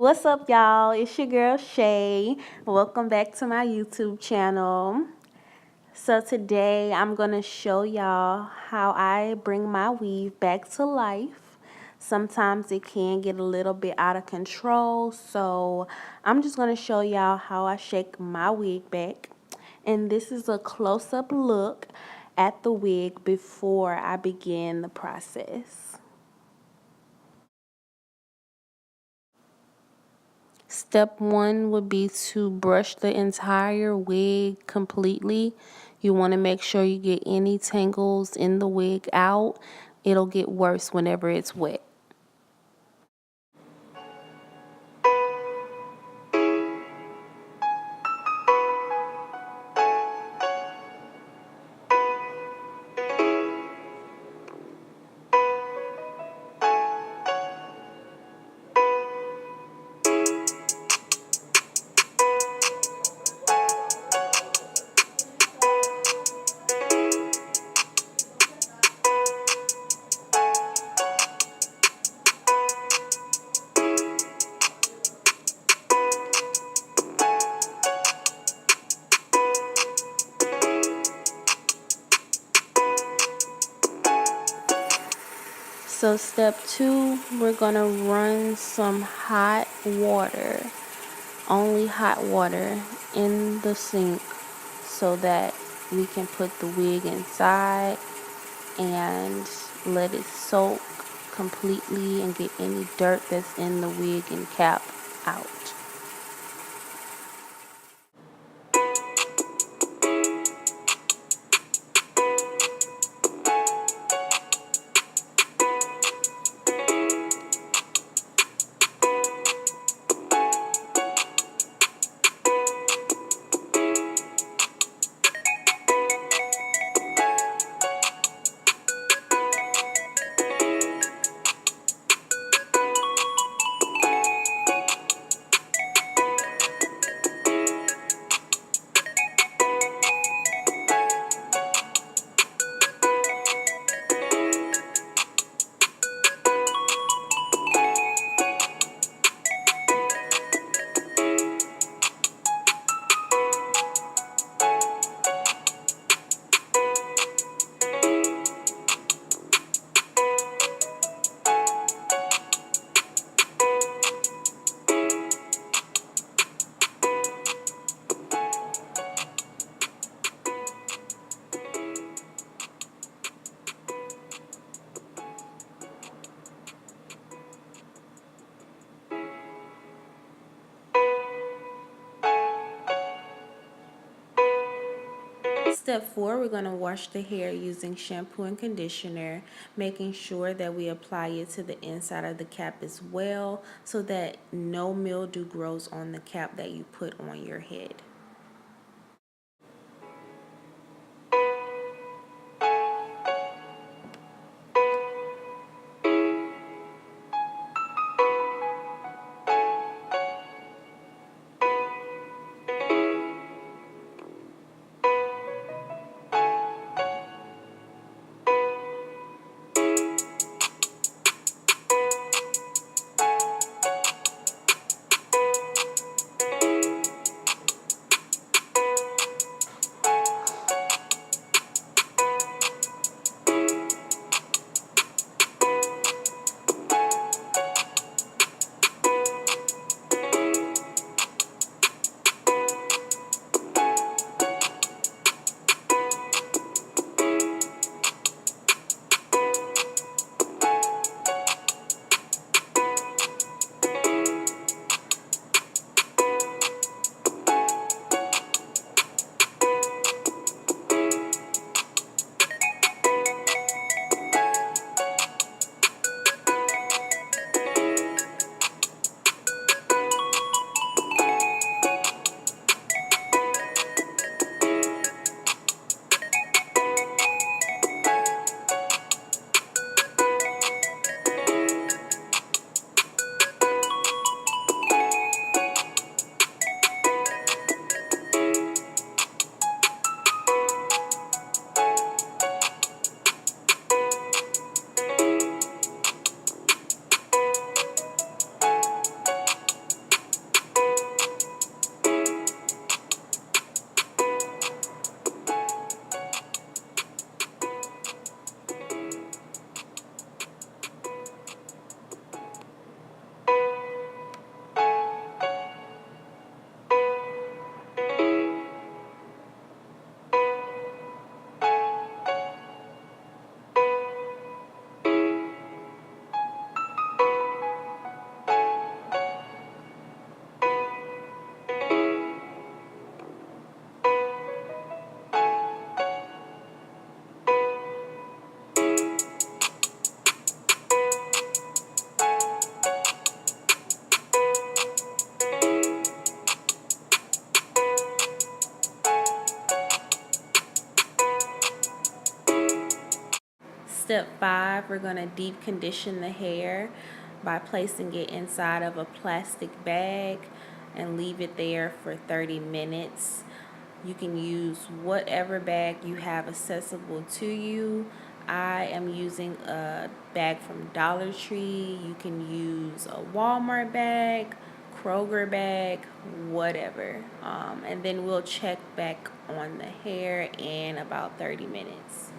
What's up, y'all? It's your girl Shay. Welcome back to my YouTube channel. So today I'm gonna show y'all how I bring my weave back to life. Sometimes it can get a little bit out of control, so I'm just gonna show y'all how I shake my wig back. And this is a close-up look at the wig before I begin the process. Step one would be to brush the entire wig completely. You want to make sure you get any tangles in the wig out. It'll get worse whenever it's wet. So step two, we're going to run some hot water, only hot water, in the sink so that we can put the wig inside and let it soak completely and get any dirt that's in the wig and cap out. Step four, we're going to wash the hair using shampoo and conditioner, making sure that we apply it to the inside of the cap as well so that no mildew grows on the cap that you put on your head. Step 5, we're going to deep condition the hair by placing it inside of a plastic bag and leave it there for 30 minutes. You can use whatever bag you have accessible to you. I am using a bag from Dollar Tree. You can use a Walmart bag, Kroger bag, whatever. And then we'll check back on the hair in about 30 minutes.